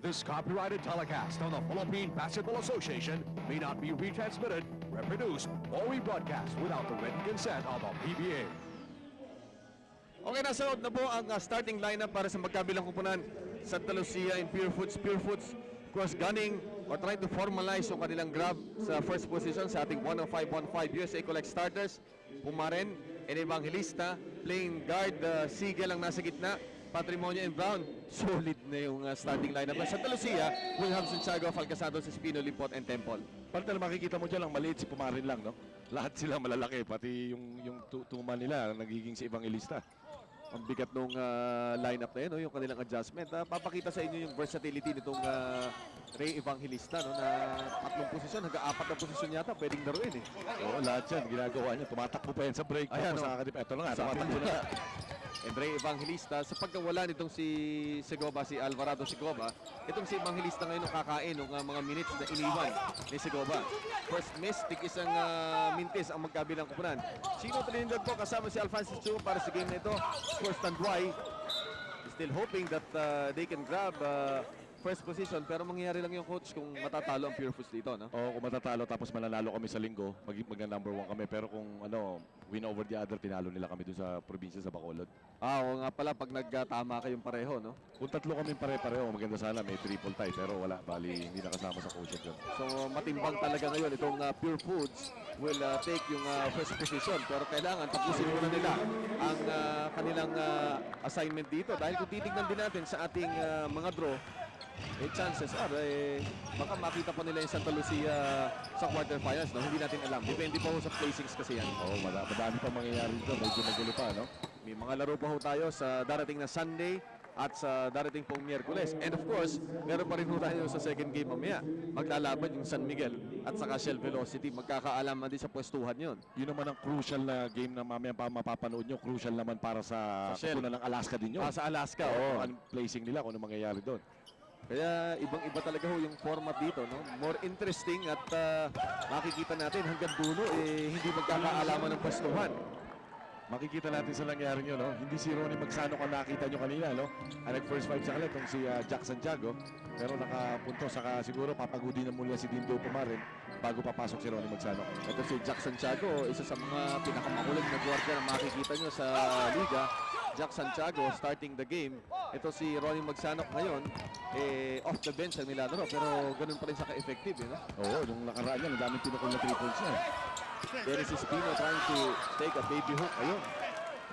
This copyrighted telecast of the Philippine Basketball Association may not be retransmitted, reproduced, or rebroadcast without the written consent of the PBA. Okay, nasa out na po ang starting lineup para sa magkabilang kupunan. Santa Lucia and Pure Foods. Pure Foods, of course, gunning or trying to formalize yung kanilang grab sa first position sa ating 105-15 USA Collect starters. Pumaren and Evangelista playing guard. Sigel ang nasa gitna. Patrimonio and Brown, solid na yung starting lineup. Santa Lucia, Wilhelm Santiago, Falcasados, Espino, Limpot, and Temple. Parang makikita mo dyan, ang maliit si Pumarin lang, no? Lahat sila malalaki, pati yung tuma nila, nagiging si Evangelista. Ang bigat nung lineup na yun, no? Yung kanilang adjustment. Papakita sa inyo yung versatility nitong Ray Evangelista, no? Na tatlong posisyon, hanggang apat na posisyon yata, pwedeng laruin eh. Oo, lahat yan, ginagawa niya. Tumatakbo pa yan sa break. Ayan, tapos no? ito na nga, tumatakbo na. And Ray Evangelista, sa pagkawala nitong si Segoba, si Alvarado Segoba, itong si Evangelista ngayon ang kakain ng mga minutes na iniwan ni Segoba. First miss, isang mintis ang magkabilang kupunan. Chino Trinidad po kasama si Alphonsus Chu para sa game na ito. Of course, Tanduay still hoping that they can grab first position, pero mangyayari lang yung coach kung matatalo ang Pure Foods dito, no? Oo, kung matatalo tapos mananalo kami sa linggo, mag-number 1 kami. Pero kung win over the other, tinalo nila kami dun sa probinsya sa Bacolod. Oo nga pala, pag nagtama kayong pareho, no? Kung tatlo kami pare-pareho, maganda sana, may triple tie. Pero wala, bali, hindi nakasama sa coach yun. So matimbang talaga ngayon itong Pure Foods will take yung first position, pero kailangan tapusin muna nila ang kanilang assignment dito, dahil kung titignan din natin sa ating mga draw, chances are baka makita pa nila yung Santa Lucia sa quarterfinals, no? Hindi natin alam, depende pa ho sa placings kasi yan. Oo, madami pa mangyayari dito, medyo magulo pa, no? May mga laro pa ho tayo sa darating na Sunday at sa darating pong Miyerkules. And of course, meron pa rin ho tayo sa second game mamaya. Maglalaban yung San Miguel at saka Shell Velocity. Magkakaalaman din sa pwestuhan yun. Yun naman ang crucial na game na mamaya pa mapapanood nyo. Crucial naman para sa kupunan ng Alaska din yun. Sa Alaska, oo. Ang placing nila kung ano mangyayari doon. Kaya ibang-iba talaga ho yung format dito, no? More interesting at makikita natin hanggang dulo hindi magkakaalaman ng pwestuhan. Makikita natin sa nangyari nyo, no? Hindi si Ronnie Magsano kung nakita nyo kanina, no? Ang nag-first five sa kanila, itong si Jack Santiago. Pero nakapunto, saka siguro papagudi na muna si Dindo Pumarin bago papasok si Ronnie Magsano. Ito si Jack Santiago, isa sa mga pinakamakulit na gwardiya na makikita nyo sa liga. Jack Santiago starting the game. Ito si Ronnie Magsanok ngayon, off the bench ang nilalaro, pero ganun pa rin siya ka-effective, no? Oo, nung nakaraan yan, ang daming pinukul na 3 points niya. Dennis Espino trying to take a baby hook. Ayun,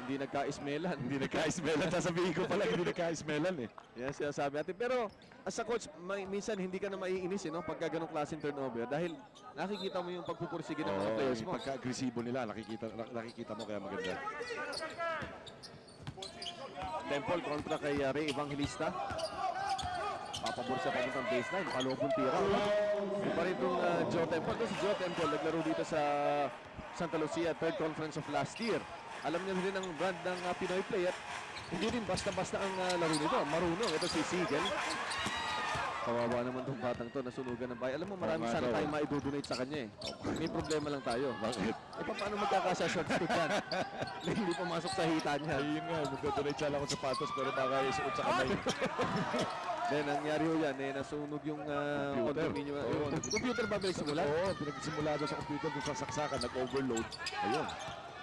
hindi nagka-ismelan. Hindi nagka-ismelan. Sasabihin ko pala, hindi nagka-ismelan eh. Yan sinasabi natin. Pero as a coach, minsan hindi ka na maiinis, no? Pagka ganong klaseng turnover. Dahil nakikita mo yung pagpupursige ng mga players mo. Pagka-agresibo nila, nakikita mo kaya maganda. Temple kontra kay Ray Evangelista. Papabor sa pamitang baseline. Kalobong tira. Hindi pa rin itong Joe Temple. Ito si Joe Temple naglaro dito sa Santa Lucia, third conference of last year. Alam niya rin ang brand ng Pinoy play at hindi rin basta-basta ang laro nito. Marunong. Ito si Sigel. Kawawa naman itong batang to, nasunugan ng bahay. Alam mo, marami sana tayong maidodonate sa kanya eh. May problema lang tayo. Bakit? Paano magkakasya short stick yan? Hindi pumasok sa hita niya. Ayun nga, magdodonate siya lang ako sapatos pero baka isuot sa kamay. Then, nangyari ho yan, nasunog yung condominium. Computer ba simula? Oo, pinagsimula doon sa computer, doon sa saksakan, nag-overload. Ayun.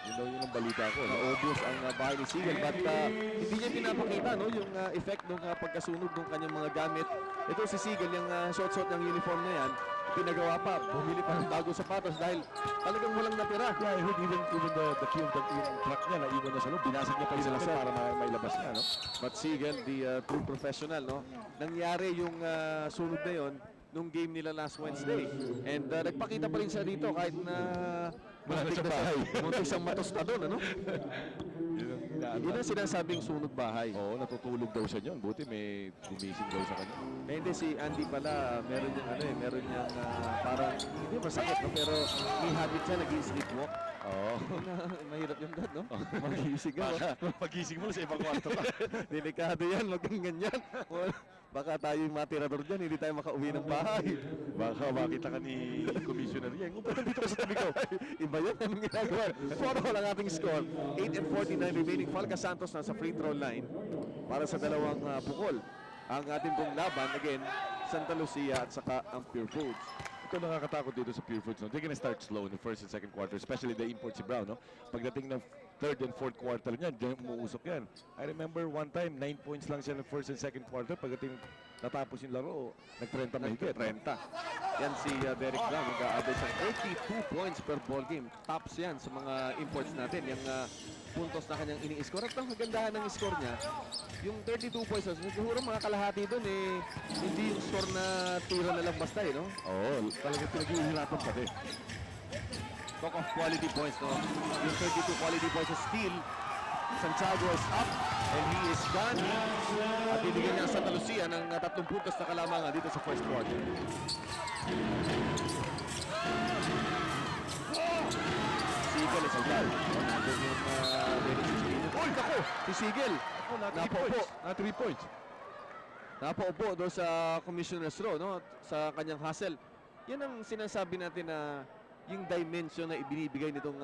Yun daw yun ang balita ko. Na-obvious ang bahay ni Sigel, but hindi niya pinapakita yung effect ng pagkasunog ng kanyang mga gamit. Ito si Sigel, yung suot-suot ng uniform niya yan, pinagawa pa, bumili pa ng bagong sapatos dahil talagang walang natira. Yeah, I heard even the key of the truck niya, naiwan na sa loob. Binasag niya pa yung salamin para mailabas niya, no? But Sigel, the true professional, no? Nangyari yung sunog na yon nung game nila last Wednesday. And nagpakita pa rin siya dito kahit na muntik siyang matosta doon, ano? Yun ang sinasabing sunog bahay. Oo, natutulog daw siya yun. Buti may gumising daw sa kanya. Hindi, si Andy pala, meron niyang parang, hindi masakit, no? Pero may habit siya, nag-sleepwalk. Oo. Mahirap yung dad, no? Magising ka. Pagising mo sa ibang kwarto ka. Delikado yan, wag kang ganyan. Baka tayo yung matirador dyan, hindi tayo makauwi ng bahay. Baka makita ka ni Commissioner yan. Kung ba't dito ka sa tabi ko? Iba yun, anong ginagawa? 4-all ang ating score. 8:49 remaining. Falca Santos nasa free throw line para sa dalawang pukol. ang ating pong laban. Again, Santa Lucia at saka ang Pure Foods. Ito nakakatakot dito sa Pure Foods. No? They're gonna start slow in the first and second quarter, especially the import si Brown. No? Pagdating ng third and fourth quarter niyan, diyan umuusok yan. I remember one time, 9 points lang siya ng first and second quarter. Pagdating natapos yung laro, nag-30 mahigit. 30. Yan si Derek Brown, nag-average ng 82 points per ball game. Tops yan sa mga imports natin. Yung puntos na kanyang ini-score. At ang kagandahan ng score niya, yung 32 points, siguro mga kalahati doon hindi yung score na tira na lang basta no? Oo, talagang pinag-iihirapan pati. Talk of quality points, no? Yung 32 quality points is steal. Santiago is up and he is done. At ibigyan niya ang Santa Lucia ng 3 puntos na kalamangan dito sa first quarter. Sigel is down. Nandun yung Dennis Espino. Uy, naku! Si Sigel. Napaupo. Na 3 points. Napaupo doon sa Commissioner's Row, no? Sa kanyang hustle. Yan ang sinasabi natin na yung dimension na ibinibigay nitong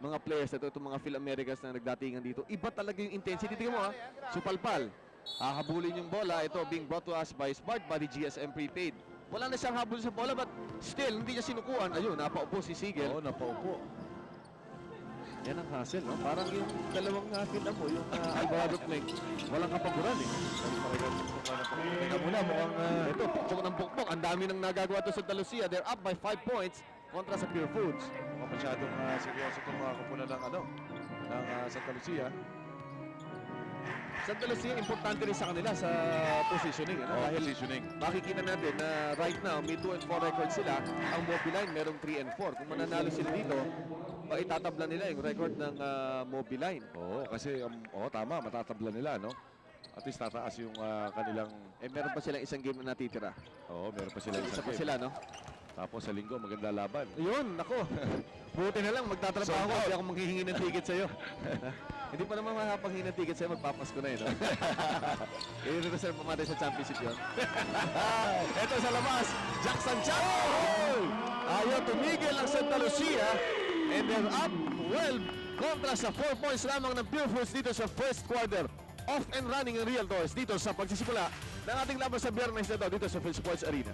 mga players na ito, itong mga Phil-Americans na nagdatingan dito. Iba talaga yung intensity. Tingnan mo Supalpal. Habulin yung bola. Ito being brought to us by Smart Body GSM Prepaid. Wala na siyang habol sa bola but still, hindi niya sinukuan. Ayun, napaupo si Sigel. Oo, napaupo. Yan ang hassle, no? Parang yung dalawang tingnan mo, yung Alvarado Clegg, walang kapaguran Teka muna, mukhang ito, pukpok ng pukpok. Ang dami nang nagagawa to sa Santa Lucia. They're up by 5 points kontra sa Pure Foods. mukhang masyadong seryoso itong mga kupunan ng Santa Lucia. Santa Lucia, importante rin sa kanila sa positioning. Dahil Positioning. makikita natin na right now, may 2 and 4 record sila. Ang Mobiline, merong 3 and 4. Kung mananalo sila dito, itatabla nila yung record ng Mobiline. Oo, kasi tama, matatabla nila, no? At least tataas yung kanilang... Meron pa silang isang game na natitira. Oo, meron pa sila Isa isang pa game. sila, no? Tapos sa linggo, maganda laban. Yun, nako. Buti na lang, magtatrabaho Sold ko. out. Hindi ako manghihingi ng ticket sa'yo. Hindi pa naman makapanghingi ng ticket sa'yo, magpapasko na no? I-reserve pa natin sa championship yun. Ito sa labas, Jack Santiago! Ayaw tumigil ang Santa Lucia. And they're up 12 kontra sa 4 points lamang ng Pure Foods dito sa first quarter. Off and running ang Real Doors dito sa pagsisimula ng ating laban sa Biyernes na ito dito sa Phil Sports Arena.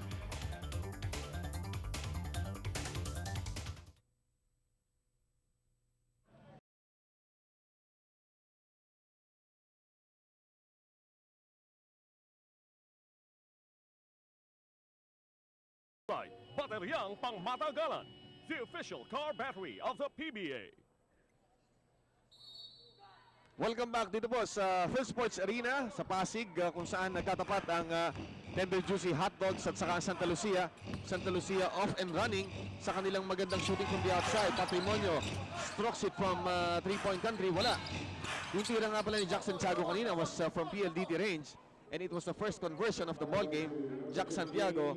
Bateryang pangmatagalan, the official car battery of the PBA. Welcome back dito po sa Phil Sports Arena sa Pasig kung saan nagtatapat ang Tender Juicy Hot Dogs at saka Santa Lucia. Santa Lucia off and running sa kanilang magandang shooting from the outside. Patrimonio strokes it from 3-point country. Wala. Yung tira nga pala ni Jackson Santiago kanina was from PLDT range. And it was the first conversion of the ball game. Jack Santiago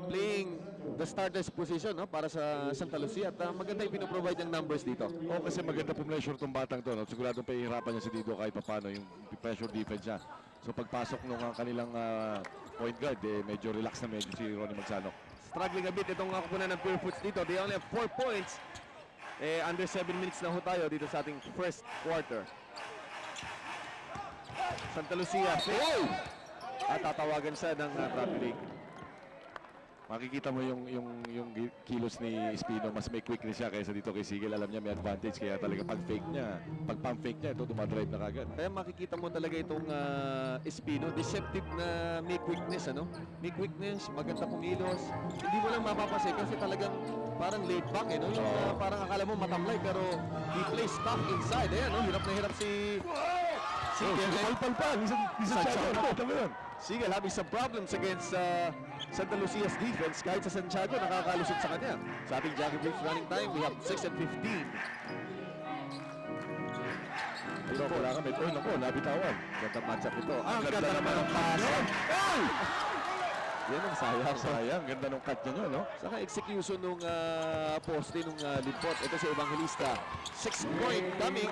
playing the starter's position para sa Santa Lucia. At maganda yung pinoprovide ng numbers dito. Oo, kasi maganda pumeasure itong batang to. No? Siguradong pahihirapan niya si Dido kahit paano yung pressure defense niya. So pagpasok nung kanilang point guard, medyo relax na medyo si Ronnie Magsanok. Struggling a bit itong kupunan ng Pure Foods dito. They only have 4 points. Under 7 minutes na ho tayo dito sa ating first quarter. Santa Lucia. At tatawagan siya ng traveling. Makikita mo yung kilos ni Espino, mas may quickness siya kaysa dito kay Sigel. Alam niya may advantage, kaya talaga pag pump fake niya, ito dumadrive na kagad. Kaya makikita mo talaga itong Espino, deceptive na may quickness, May quickness, maganda kumilos. Hindi mo lang mapapansin kasi talagang parang laid back, no? Yung parang akala mo matamlay pero he plays tough inside. Ayan, no? Hirap na hirap si Sigel. Palpal. Isa nakita mo yun. Sigel having some problems against Santa Lucia's defense. Kahit sa Santiago, nakakalusot sa kanya. Sa ating Jackie Briefs running time, we have 6 and 15. Ito, wala kami. Uy, naku, nabitawan. Ganda matchup ito. Ang ganda naman ng pass. Ay! Yan ang sayang. Sayang, ganda nung cut niya, no? Saka execution nung poste nung Limpot. Ito si Evangelista. 6-point coming.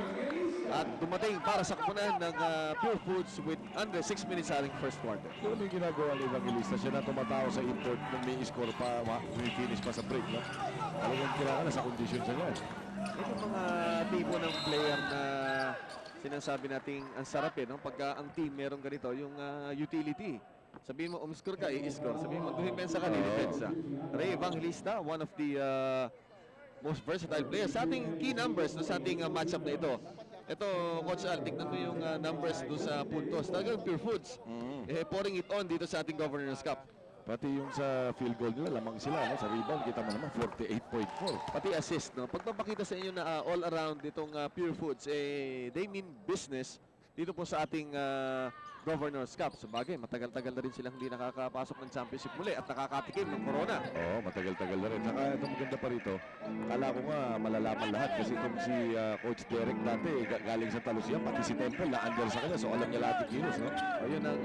At dumating para sa kupunan ng Pure Foods with under 6 minutes sa ating first quarter. Yung yung ginagawa ni Evangelista, siya na tumatao sa import nung may score pa, may finish pa sa break, no? Talagang kailangan na sa condition siya yan. Ito mga tipo ng player na sinasabi nating ang sarap no? Pagka ang team merong ganito, yung utility. Sabihin mo, score ka, i-score. Sabihin mo, dumipensa ka, didepensa. Ray Evangelista, one of the most versatile players. Sa ating key numbers no, sa ating matchup na ito. Ito, Coach Al, tignan mo yung numbers doon sa puntos. Talagang pure foods. Pouring it on dito sa ating Governor's Cup. Pati yung sa field goal nila, lamang sila. No? Sa rebound, kita mo naman, 48.4. Pati assist. No? Pagpapakita sa inyo na all around itong pure foods, they mean business dito po sa ating Governor's Cup. Sabagay, matagal-tagal na rin silang hindi nakakapasok ng championship muli at nakakatikim ng corona. Oo, matagal-tagal na rin. Saka itong maganda pa rito, kala ko nga malalaman lahat kasi itong si Coach Derek dati galing sa Talusia, pati si Temple na-under sa kanya. So alam niya lahat yung kilos, no? Ayun ang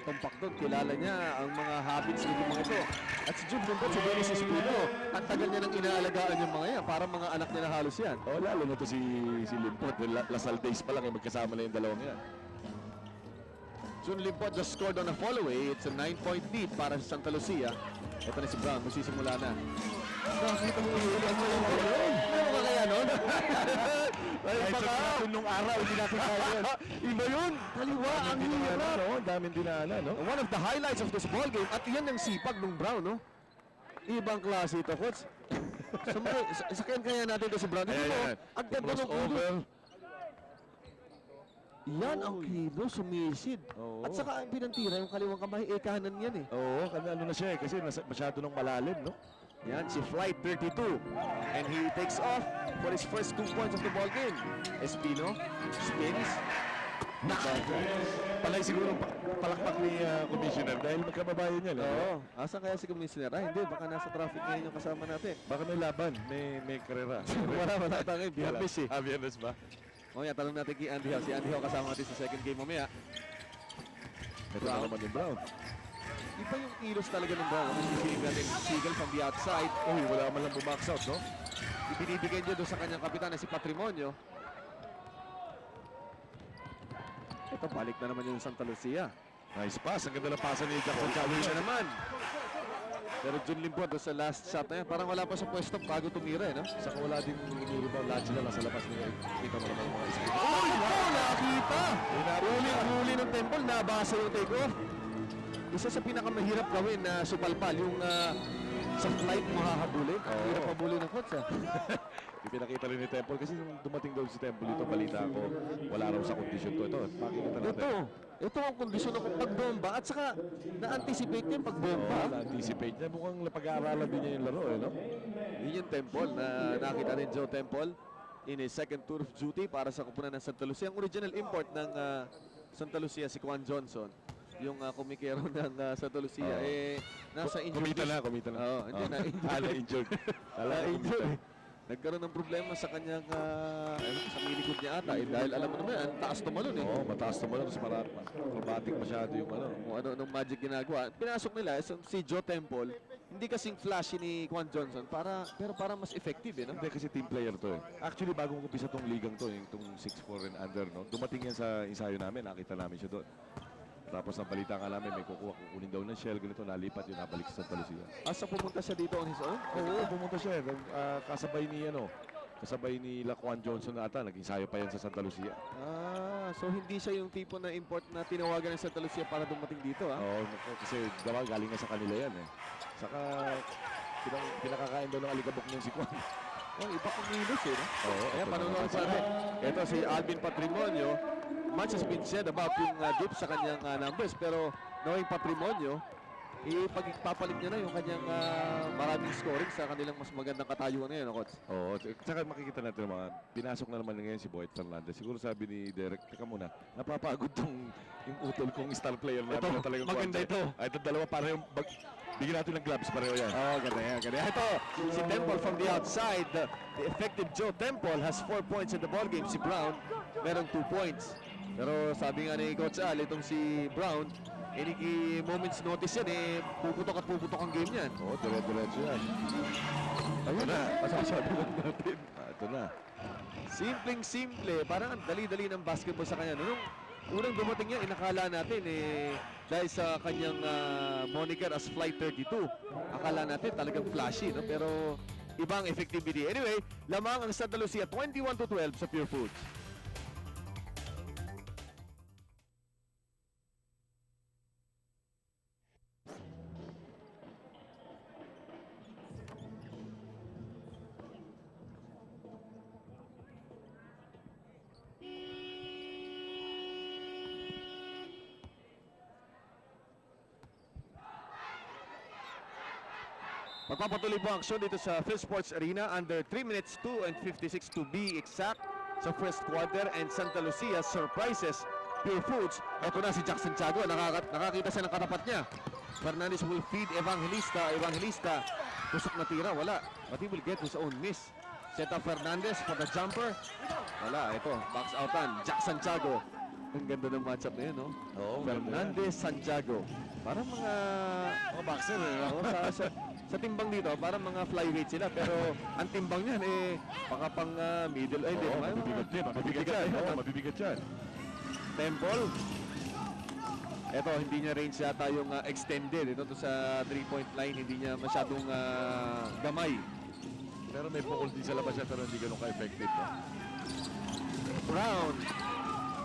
tumpak doon. Kilala niya ang mga habits ng mga ito. At si Jude Lundot, si Dennis Espino, ang tagal niya nang inaalagaan yung mga yan. Parang mga anak niya na halos yan. Oo, lalo na to si Limpot. Lasal Days pa lang, magkasama na yung dalawang yan. Jun Limpot just scored on a follow-away. It's a 9-point lead para sa Santa Lucia. Ito na si Brown, magsisimula na. Nakakita mo yung ano ba kaya nun? Ay, Kahit baka. sa natin nung araw, hindi natin kaya yun. Iba yun. Kaliwa ang Daming dinaanan, hirap. no? Daming dinaanan, no? One of the highlights of this ball game. At yan ang sipag ng Brown, no? Ibang klase ito, Coach. Sakyan kaya natin ito si Brown. Hindi mo, ang ganda ng Crossover. yan ang kilo, sumisid. Oo. At saka ang pinantira, yung kaliwang kamay, kanan yan eh. Oo, ano na siya eh, kasi masyado nung malalim, no? Yan, si Flight 32. And he takes off for his first 2 points of the ball game. Espino, spins. Palay siguro palakpak ni Commissioner dahil magkababayan niya, no? Oo. Asa kaya si Commissioner? Ay, hindi. Baka nasa traffic ngayon yung kasama natin. Baka may laban, may karera. Wala tangin. Biyernes eh. Biyernes ba? Mamaya, tanong natin kay Andy Howe. Si Andy Howe kasama natin sa second game mamaya. Ito na naman yung Brown. Iba yung kilos talaga ng Brown. Kung sisinig natin, Siegel from the outside. Uy, wala man lang bumax out, no? Ibinibigay niya doon sa kanyang kapitan na si Patrimonio. Ito, balik na naman yung Santa Lucia. Nice pass. Ang ganda ng pasa ni Jackson Gawin Chawin na naman. Pero Jun Limpot doon sa last shot na yan, parang wala pa sa pwesto bago tumira eh, no? Saka wala din iniribang lahat sila nasa labas nila. Kita mo naman yung mga isip. Oh, nakita! Huli ng Temple, nabasa yung take-off. Isa sa pinakamahirap gawin na supalpal, yung sa flight mo hahabulin. Ang hirap habulin ng coach, Ipinakita rin ni Temple kasi nung dumating daw si Temple dito, balita ko, wala raw sa kondisyon to. Ito, makikita natin. Ito ang kondisyon ng pagbomba at saka na-anticipate niya yung pagbomba. Na-anticipate niya. Mukhang napag-aaralan din niya yung laro, eh, no? Yun yung Temple na nakita rin Joe Temple in his second tour of duty para sa kupunan ng Santa Lucia. Ang original import ng Santa Lucia si Juan Johnson. Yung kumikero ng Santa Lucia, nasa injured. Kumita na. Oo, hindi na Na-injured. injured. Nagkaroon ng problema sa kanyang sa milikod niya ata dahil alam mo naman ang taas tumalon eh. Oo, mataas naman sa marami. Acrobatic masyado yung ano. Kung ano nung magic ginagawa. Pinasok nila si Joe Temple, hindi kasing flashy ni Juan Johnson pero para mas effective eh, no? Hindi kasi team player to eh. Actually, bagong umpisa tong ligang to, yung itong 6'4 and under, no? Dumating yan sa ensayo namin, nakita namin siya doon. Tapos ang balita nga namin, may kukunin daw ng shell, ganito, nalipat yun, nabalik sa Santa Lucia. Asa pumunta siya dito on his own? Oo, pumunta siya. Kasabay ni Laquan Johnson ata, naging sayo pa yan sa Santa Lucia. So hindi siya yung tipo na import na tinawagan ng Santa Lucia para dumating dito, ha? Oo, kasi daw galing na sa kanila yan eh. Saka, pinakakain daw ng alikabok niyan si Juan. Iba kong milos eh, no? Oo, Ayan, panonood sa atin. Ito si Alvin Patrimonio. Much has been said about yung dip sa kanyang numbers, pero knowing Patrimonio, ipagpapalit niya na yung kanyang maraming scoring sa kanilang mas magandang katayuan ngayon, Coach. Oo, tsaka makikita natin naman, pinasok na naman ngayon si Boyd Fernandez. Siguro sabi ni Derek, teka muna, napapagod yung utol kong star player natin na talagang maganda kwansa. ito. Ay, ito dalawa para yung, bigyan natin ng gloves, pareho yan. Ganda yan. Ito, si Temple from the outside. The effective Joe Temple has 4 points in the ballgame. Si Brown, meron 2 points. Pero sabi nga ni Coach Al, itong si Brown, moments notice yan puputok ang game yan. Oo, dire-diretso yan. Ayun na, masasabi lang natin. Ito na. Simpleng-simple, parang ang dali-dali ng basketball sa kanya. Nung unang dumating yan, inakala natin dahil sa kanyang moniker as Flight 32, akala natin talagang flashy, no? Pero ibang effectivity. Anyway, lamang ang Santa Lucia 21-12 sa Pure Foods. Magpapatuloy po ang aksyon dito sa Phil Sports Arena under 3 minutes 2 and 56 to be exact sa first quarter, and Santa Lucia surprises Pure Foods. Ito na si Jack Santiago, nakakita siya ng katapat niya. Fernandez will feed Evangelista, tusok na tira, wala, but he will get his own miss. Set up Fernandez for the jumper, wala, ito, box outan, Jack Santiago. Ang ganda ng matchup na yun, no? Oo, Fernandez, Santiago. Parang mga boxer eh. Oo, sa timbang dito, parang mga flyweight sila, pero ang timbang niyan baka pang middle, hindi Oo, naman. mabibigat yan. Oo, mabibigat yan. Temple. Ito, hindi niya range yata yung extended. Ito sa 3-point line, hindi niya masyadong gamay. Pero may pukul din sa labas yan, pero hindi ganun ka-effective. No? Brown.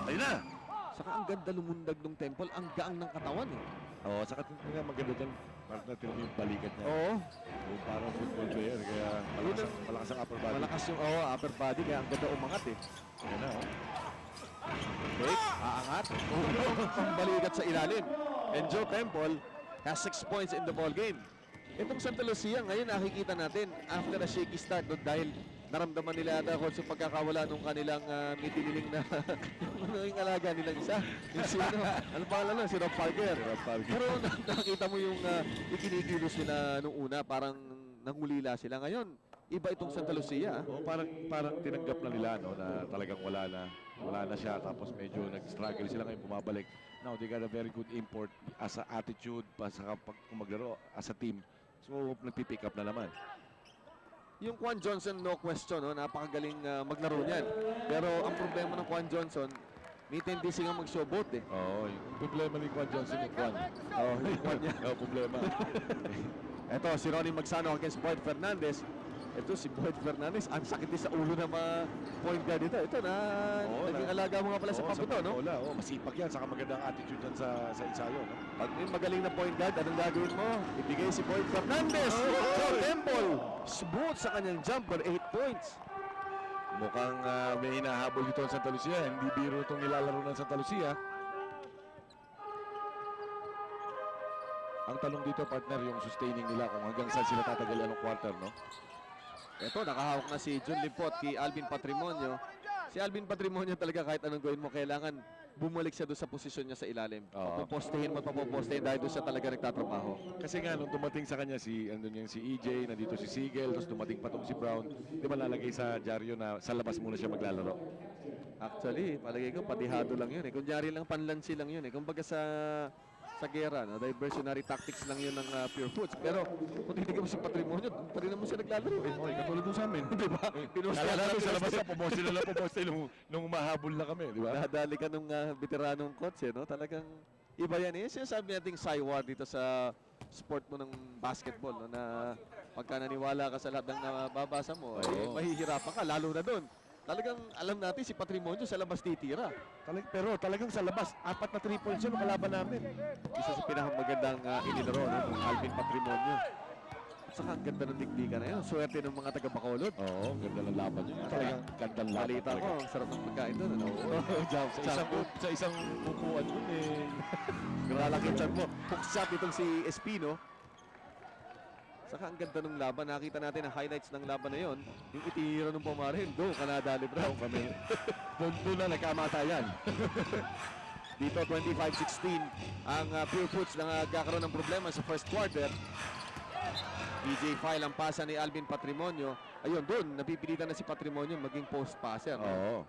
Ayun na! Saka ang ganda lumundag ng Temple, ang gaang ng katawan eh. Oo, saka nga maganda dyan. Parang natin yung balikat niya. Oo. Oo, parang football player, kaya malakas ang upper body. Malakas yung upper body, kaya ang ganda umangat eh. Ayan na, oh. Fake, aangat. Ang balikat sa ilalim. And Joe Temple has 6 points in the ball game. Itong Santa Lucia, ngayon nakikita natin after a shaky start dahil naramdaman nila ata sa pagkakawala nung kanilang mitiniling na yung alaga nilang isa. Yung sino, ano pangalan nun? Si Rob Parker. Pero nakita mo yung ikinikilos nila nung una, parang nangulila sila. Ngayon, iba itong Santa Lucia. Oo, parang tinanggap na nila no, na talagang wala na siya, tapos medyo nag-struggle sila ngayon bumabalik. Now they got a very good import as a attitude pa sa pag maglaro as a team. So nagpi-pick up na naman. Yung Quan Johnson, no question, no? Napakagaling maglaro niyan. Pero ang problema ng Quan Johnson, may tendency nga mag-showboat eh. Oo, yung problema ni Quan Johnson yung Quan. Oh, yung Quan niya. Oo, problema. Ito, si Ronnie Magsano against Boyd Fernandez. Ito, si Boyd Fernandez, ang sakit din sa ulo ng mga point guard dito. Ito na, naging alaga mo nga pala sa papito, no? Oo, masipag yan, saka magandang attitude yan sa ensayo, no? Pag may magaling na point guard, anong gagawin mo? Ibigay si Boyd Fernandez. Joe Temple, smooth sa kanyang jumper, 8 points. Mukhang may hinahabol dito ang Santa Lucia. Hindi biro itong nilalaro ng Santa Lucia. Ang talong dito, partner, yung sustaining nila kung hanggang saan sila tatagal anong quarter, no? Ito, nakahawak na si John Limpot kay Alvin Patrimonio. Si Alvin Patrimonio talaga kahit anong gawin mo, kailangan bumalik siya doon sa posisyon niya sa ilalim. Oo. Papopostehin mo at papopostehin dahil doon siya talaga nagtatrabaho. Kasi nga, nung dumating sa kanya si EJ, nandito si Sigel, tapos dumating pa tong si Brown, di ba lalagay sa dyaryo na sa labas muna siya maglalaro? Actually, palagay ko, padihado lang yun eh. Kunyari lang, panlansi lang yun eh. Kumbaga sa gera, no? Diversionary tactics lang yun ng Pure Foods. Pero kung titignan mo si Patrimonio, pa rin naman siya naglalaro eh. Okay, katulad doon sa amin. Di ba? Kala namin sa labas na pumoste nung mahabol na kami, di ba? Nadali ka nung veteranong coach eh, no? Talagang iba yan eh. Sinasabi nating saywar dito sa sport mo ng basketball, no? Na pagka naniwala ka sa lahat ng nababasa mo, mahihirapan ka, lalo na doon. Talagang alam natin si Patrimonio sa labas titira. Pero talagang sa labas, 4 na 3 points yun ang kalaban namin. Isa sa pinakamagandang inilaro ng Alvin Patrimonio. At saka ang ganda ng digdigan na yun. Swerte ng mga taga-Bacolod. Oo, ganda ng laban yun. Talagang gandang laban. Balita ko, ang sarap ng pagkain doon. Ano? sa isang upuan dun eh. Gralang yung chan mo. Hook shot itong si Espino. Saka ang ganda ng laban. Nakita natin ang highlights ng laban na yon. Yung itira ng Pumarin. Doon ka nadali, bro. Kami. Doon na nagkamatayan. Dito 25-16 ang Pure Foods na nagkakaroon ng problema sa first quarter. EJ File ang pasa ni Alvin Patrimonio. Ayun, doon napipilitan na si Patrimonio maging post passer. Oo.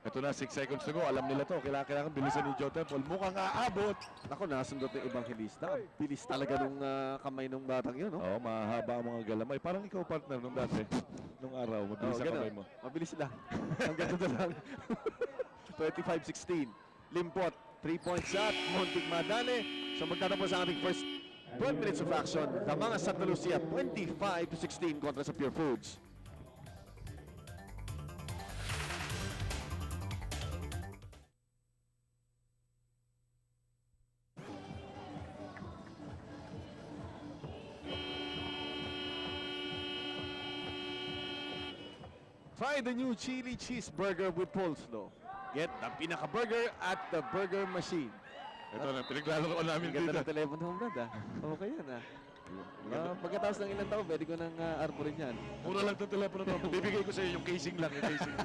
Ito na, 6 seconds to go. Alam nila to. Kailangan bilisan ni Joe Temple. Mukhang aabot. Ako, nasundot yung Evangelista. Bilis talaga nung kamay nung batang yun, no? Oo, mahaba ang mga galamay. Parang ikaw, partner, nung dati. Nung araw, mabilis ang kamay mo. Mabilis lang. Ang ganito lang. 25-16. Limpot, 3-point shot. Muntik madali. So magtatapos ang ating first 12 minutes of action. Lamang ang Santa Lucia, 25-16 kontra sa Pure Foods. Try the new chili cheeseburger with coleslaw. Get the pinaka burger at the burger machine. Ito na, pinaglalaro namin Ang ganda dito. ng telepono mo, Brad, ah. Okay yan, ah. Pagkatapos ng ilang taon, pwede ko nang arborin yan. Mura lang itong telepono to. Bibigay ko sa iyo yung casing lang, yung casing.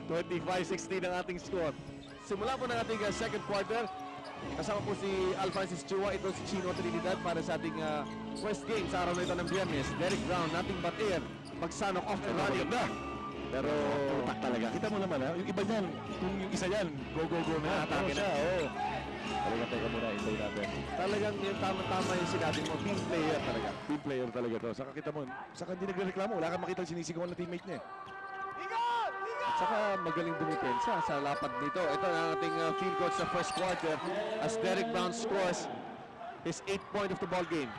25-16 ang ating score. Simula po ng ating second quarter. Kasama po si Alphonsus Chua, ito si Chino Trinidad para sa ating first game sa araw na ito ng Biyernes. Derek Brown, nating batir, magsanok off the running. Pero Tutak talaga. Kita mo naman ha, yung iba niyan, kung yung isa yan, go na. atake na. Oo. Talaga, teka muna, hintay natin. Talagang yung tama-tama yung sinabi mo, team player talaga. Team player talaga to. Saka kita mo, saka hindi nagreklamo. Wala kang makita sinisigawan na teammate niya. At saka magaling dumipensa sa lapad nito. Ito ang ating field coach sa first quarter as Derek Brown scores his 8th point of the ball game.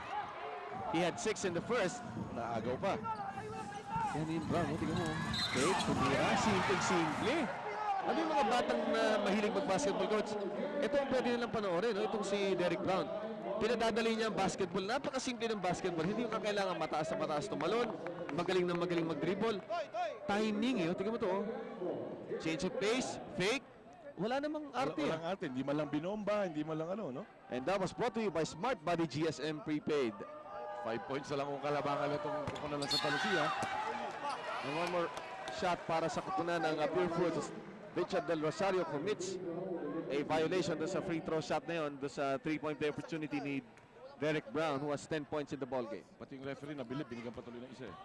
He had 6 in the first. Naagaw pa. Yan yung Brown, tingnan mo. Okay, tumira, simple-simple. Ano yung mga batang na mahilig mag-basketball, coach? Ito ang pwede nilang panoorin, no? Itong si Derek Brown. Pinadadali niya ang basketball. Napakasimple ng basketball. Hindi yung kakailangan mataas na mataas tumalon. Magaling na magaling mag-dribble. Timing, tingnan mo to. Change of pace, fake. Wala namang arte. Walang arte. Hindi man lang binomba, hindi man lang ano, no? And that was brought to you by Smart Body GSM Prepaid. 5 points na lang kung kalabangan na itong kukunan lang sa Talusia. And one more shot para sa kupunan ng Pure Foods. Richard Del Rosario commits a violation doon sa free throw shot na yun, doon sa 3-point play opportunity ni Derek Brown who has 10 points in the ball game. Pati yung referee nabilib, binigyan patuloy ng isa eh.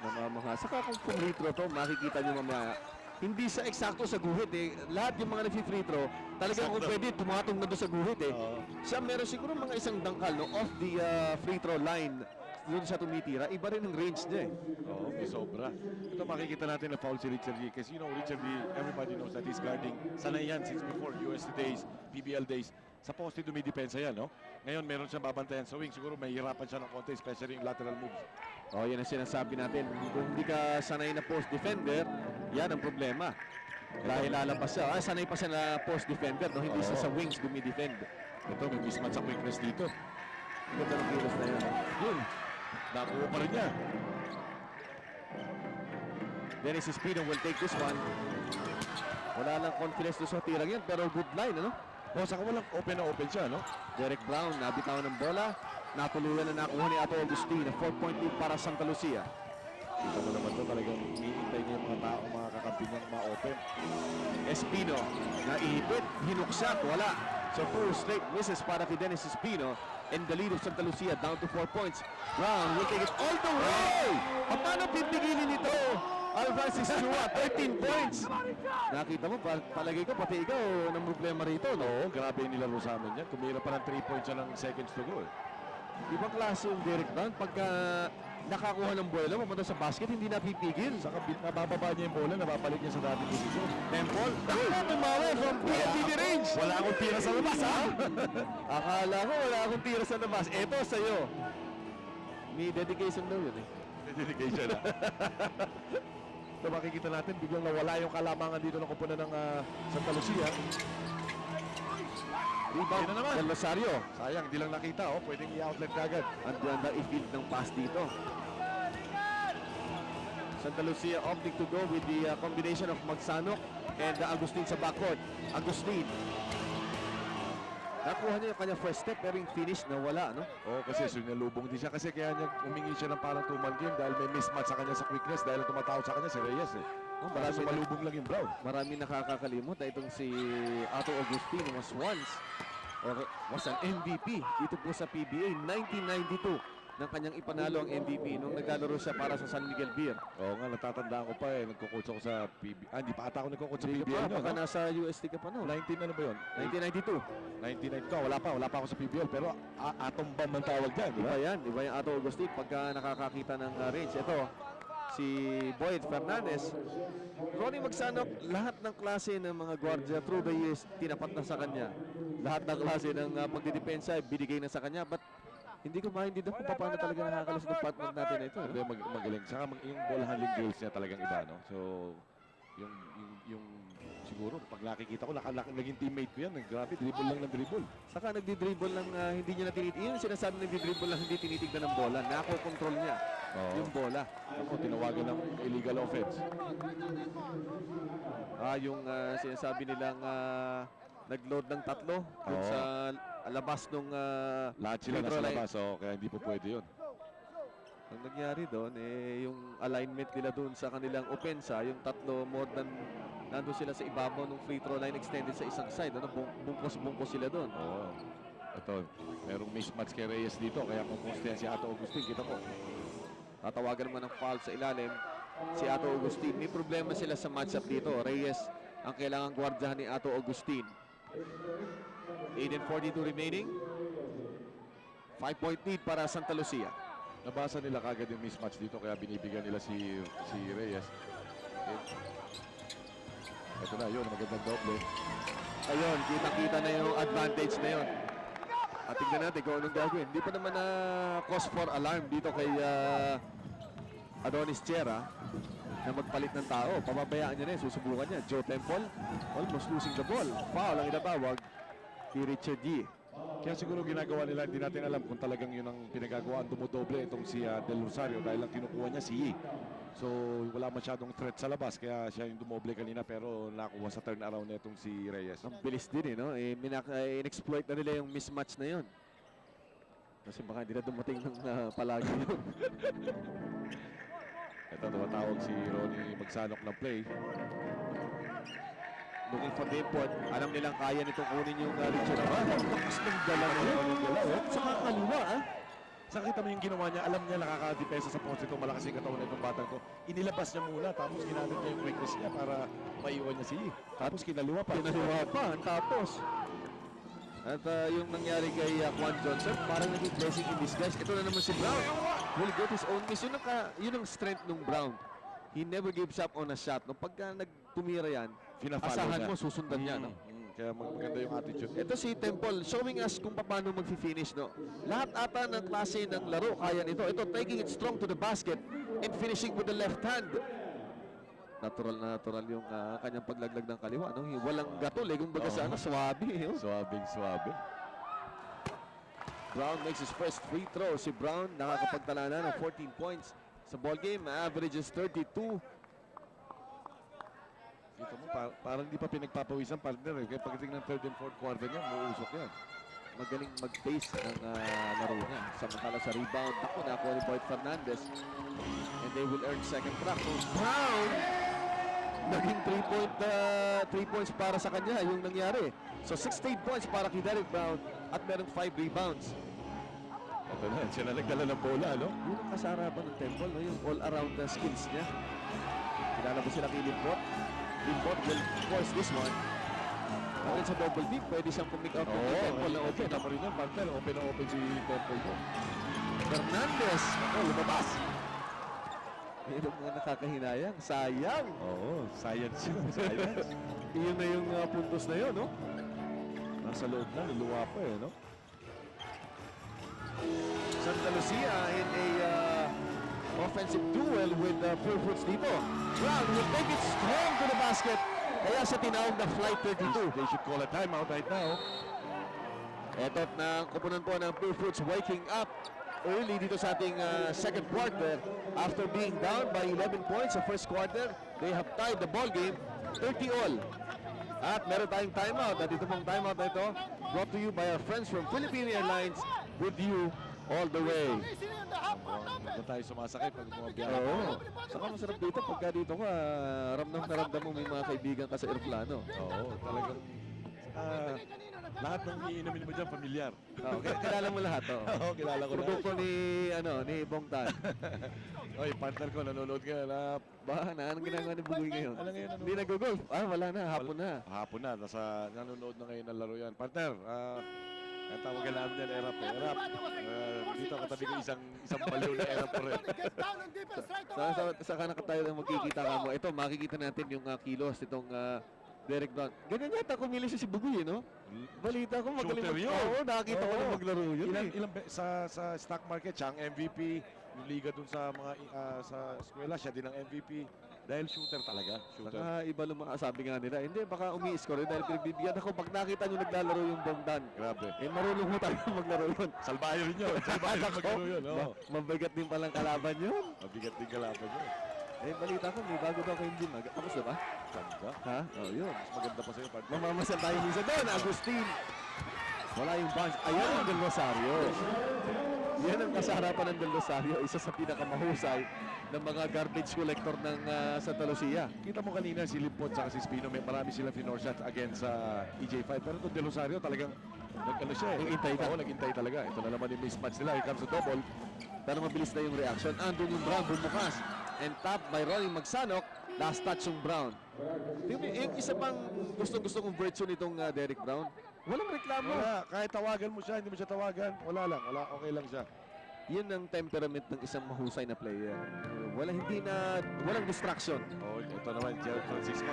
Namamaha. Saka kung free throw to, makikita nyo mamaya, hindi sa eksakto sa guhit eh. Lahat yung mga nag-free throw, talagang kung Sakto. pwede, tumatong na doon sa guhit eh. Oo. Siya meron siguro mga isang dangkal no, off the free throw line doon siya tumitira. Iba rin ang range niya eh. Oo, may sobra. Ito makikita natin na foul si Richard Lee. Kasi you know, Richard Lee, everybody knows that he's guarding. Sanay yan since before UST days, PBL days. Sa poste dumidepensa yan, no? Ngayon meron siyang babantayan sa wing. Siguro may hirapan siya ng konti, especially yung lateral moves. Oh, yan ang sinasabi natin. Kung hindi ka sanay na post defender, yan ang problema. Dahil lalabas siya. Sanay pa siya na post defender, no? Hindi siya sa wings dumidefend. Ito, may mismatch sa quickness dito. Ganda ng kilos na yan. Yun. Nakuha pa rin niya. Dennis Espino will take this one. Wala lang confidence doon sa tirang yan, pero good line, ano? O, saka walang open na open siya, no? Derek Brown, nabitaw ng bola. Natuluyan na nakuha ni Ato Agustin. 4-point lead para Santa Lucia. Kita mo naman ito, talagang hinihintay niya yung mga tao, mga kakampi niyang ma-open. Espino, naipit, hinuksak, wala. So 2 straight misses para kay Dennis Espino. And the lead of Santa Lucia down to 4 points. Brown will take it all the way! Paano pipigilin ito? Alphonsus Chua, 13 points. Nakita mo, palagay ko, pati ikaw, ng problema rito, no? Oo, grabe yung nilaro sa amin yan. Kumira pa ng 3 points siya ng seconds to go, eh. Ibang klase yung Derek Brown. Pagka nakakuha ng bola, mapunta sa basket, hindi napipigil. Saka nabababa niya yung bola, nababalik niya sa dating posisyon. Temple, tumawa from PNTD range. Wala akong tira sa labas, ha? Akala ko wala akong tira sa labas. Eto sa'yo. May dedication daw yun eh. Dedication, ha? Ito makikita natin, biglang nawala yung kalamangan dito ng kupunan ng Santa Lucia. Rebound Yan na naman. Del Rosario. Sayang, di lang nakita, oh. Pwedeng i-outlet kagad. Ang ganda i-field ng pass dito. Santa Lucia opting to go with the combination of Magsanok and Agustin sa backcourt. Agustin. Nakuha niya yung kanyang first step pero yung finish na wala, no? Oo, kasi sinalubong din siya. Kasi kaya niya umingi siya ng parang two-man game dahil may mismatch sa kanya sa quickness dahil tumatawag sa kanya si Reyes, eh. Oh, Para marami, sumalubong lang yung Brown. marami nakakakalimot na itong si Ato Agustin was once or was an MVP dito po sa PBA 1992 ng kanyang ipanalo ang MVP nung naglalaro siya para sa San Miguel Beer. Oo nga, natatandaan ko pa eh. Nagko-coach ako sa PBA. Hindi pa ata ako nagko-coach sa Hindi PBA. ka pa, baka no? nasa UST ka pa no? 19 ano ba yun? 1992. 1992 ka, wala pa ako sa PBL. Pero Atom Bomb ang tawag dyan, di ba? Iba yung Ato Agustin pagka nakakakita ng range. Ito, si Boyd Fernandez. Ronnie Magsanok, lahat ng klase ng mga gwardiya through the years, tinapat na sa kanya. Lahat ng klase ng pagdidepensa, binigay na sa kanya. But hindi ko maintindihan kung paano talaga nakakalas ng partner natin na ito. Hindi, magaling. Saka yung ball handling drills niya talagang iba, no? So, yung siguro. Pag nakikita ko, naging teammate ko yan. Grabe, dribble lang ng dribble. Saka nagdi-dribble lang, hindi niya na tinitignan. Yun yung sinasabi nagdi-dribble lang, hindi tinitignan ng bola. Nako-control niya yung bola. Ako, tinawagan ng illegal offense. Yung sinasabi nilang nag-load ng tatlo dun Oo. sa labas nung Lahat sila free nasa throw line. labas, kaya hindi po pwede yun. Ang nangyari doon, yung alignment nila doon sa kanilang opensa, yung tatlo more than nandun sila sa ibabaw ng free throw line extended sa isang side. Bungkos-bungkos sila doon. Oo. Ito, merong mismatch kay Reyes dito, kaya kumustin si Ato Agustin. Kita mo. Tatawagan naman ng foul sa ilalim si Ato Agustin. May problema sila sa matchup dito. Reyes ang kailangang gwardyahan ni Ato Agustin. 8:42 remaining. 5-point lead para Santa Lucia. Nabasa nila kagad yung mismatch dito, kaya binibigyan nila si Reyes. Ito na, yun, magandang doble. Ayun, kitang-kita na yung advantage na yun. At tignan natin kung anong gagawin. Hindi pa naman na cause for alarm dito kay Adonis Chera na magpalit ng tao. Pababayaan niya na yun, susubukan niya. Joe Temple, almost losing the ball. Foul ang inatawag ni Richard Yee. Kaya siguro ginagawa nila, hindi natin alam kung talagang yun ang pinagagawa. Dumudoble itong si Del Rosario dahil lang kinukuha niya si Yee. So wala masyadong threat sa labas, kaya siya yung dumoble kanina, pero nakuha sa turnaround na itong si Reyes. Ang bilis din no? In-exploit na nila yung mismatch na yun. Kasi baka hindi na dumating ng palagi yun. Ito, tumatawag si Ronnie magsanok ng play. Looking for the import. Alam nilang kaya nitong kunin yung Richard. Lakas ng dala niya. Sa kakaliwa, Sa kita mo yung ginawa niya, alam niya nakakadepensa sa poste ito, malakas yung katawan na itong batang to. Inilabas niya muna, tapos ginamit niya yung quickness niya para maiwan niya si Yee. Tapos kinaliwa pa. Pinaliwa pa. Tapos. At yung nangyari kay Juan Johnson, parang naging blessing in disguise. Ito na naman si Brown. Will get his own miss. Yun ang strength ng Brown. He never gives up on a shot. No, pagka nagtumira yan, asahan mo, susundan niya. No? Kaya maganda yung attitude. Ito si Temple showing us kung paano mag-finish. No? Lahat ata ng klase ng laro kaya nito. Ito taking it strong to the basket and finishing with the left hand. Natural na natural yung kanyang paglaglag ng kaliwa. No? Walang gatol kumbaga sa swabe. Suwabing-suwabe. Brown makes his first free throw. Si Brown nakakapagtala na ng 14 points sa ball game. Averages 32. Dito mo, parang hindi pa pinagpapawisan partner. Kaya pagdating ng third and fourth quarter niya, muusok yan. Magaling mag-pace ng laro niya. Samantala sa rebound, ako nakuha ni Boyd Fernandez. And they will earn second track. So Brown, naging 3 points para sa kanya yung nangyari. So 16 points para kay Derek Brown at merong 5 rebounds. Ito na, siya na nagdala ng bola, no? Yun ang kasarapan ng Temple, no? Yung all-around skills niya. Kilala mo sila kay Limbot. Limbot will force this one. Dahil sa double deep, pwede siyang pumick out ng Temple na open. Tama rin yan, partner. Open na open si Temple mo. Fernandez, lumabas. Mayroong mga nakakahinayang. Sayang. Oo, science yun. Science. Iyon na yung puntos na yun, no? Nasa loob na, luluwa pa no? Santa Lucia in a offensive duel with Pure Fruits dito. Brown will take it strong to the basket. Kaya sa tinawag na flight 32. They should call a timeout right now. Eto't na kupunan po ng Pure Fruits waking up early dito sa ating second quarter. After being down by 11 points sa first quarter, they have tied the ball game 30 all. At meron tayong timeout. At ito pong timeout na ito brought to you by our friends from Philippine Airlines, with you all the way. Doon tayo sumasakay pag bumabiyahe. Oo. Saka masarap dito pagka dito ka, ramdam na ramdam mo may mga kaibigan ka sa aeroplano. Oo, talagang lahat ng iinumin mo dyan, familiar. Okay, kilala mo lahat. Oo, kilala ko lahat. Produkto ni Bong Tan. Oy, partner ko, nanonood ka na. Anong ginagawa ni Bugoy ngayon? Alam ngayon, Hindi nag-golf. Wala na. Hapon na. Hapon na. Nanonood na ngayon ng laro yan. Partner, ang tawagan namin yan, Erap. Erap, dito katabi ko isang baliw na Erap ko rin. Saka na tayo na magkikita ka mo. Ito, makikita natin yung kilos itong Derek Brown. Ganyan yata kumili siya si Bugoy, no? Balita ko magaling Shooter yun. Oo, nakakita ko na Oo. maglaro yun. Ilang sa stock market, siya ang MVP. Yung liga dun sa mga sa eskwela, siya din ang MVP. Dahil shooter talaga. Shooter. Baka iba sabi nga nila, hindi, baka umi-score yun dahil pinagbibigyan ako pag nakita nyo naglalaro yung Bongdan. Grabe. Eh, marunong mo tayo maglaro yun. Salbayo rin yun. Salbayo maglaro yun. Oh. Mabigat din palang kalaban yun. Mabigat din kalaban yun. Eh, balita ko, may bago daw kayong gym. Tapos na ba? Ganda. Ha? Oh, yun. Mas maganda pa sa'yo, partner. Mamamasal tayo minsan doon, Agustin. Wala yung bunch. Ayan ang Del Rosario. Yan ang kasaharapan ng Del Rosario. Isa sa pinakamahusay ng mga garbage collector ng Santa Lucia. Kita mo kanina si Limpot sa si Spino, may marami silang finor shots against sa EJ5. Pero itong De Rosario talagang nag-ano siya eh. Nag-intay ka. Oo, nag-intay talaga. Ito na naman yung mismatch nila. Here comes the double. Pero mabilis na yung reaction. Andun yung Brown, bumukas. And top by Ronnie Magsanok. Last touch yung Brown. Yung isa pang gustong-gusto kong virtue nitong Derek Brown. Walang reklamo. Wala. Kahit tawagan mo siya, hindi mo siya tawagan. Wala lang. Wala. Okay lang siya. Yun ang temperament ng isang mahusay na player. Walang distraction. Oh, ito naman, Gerald Francisco.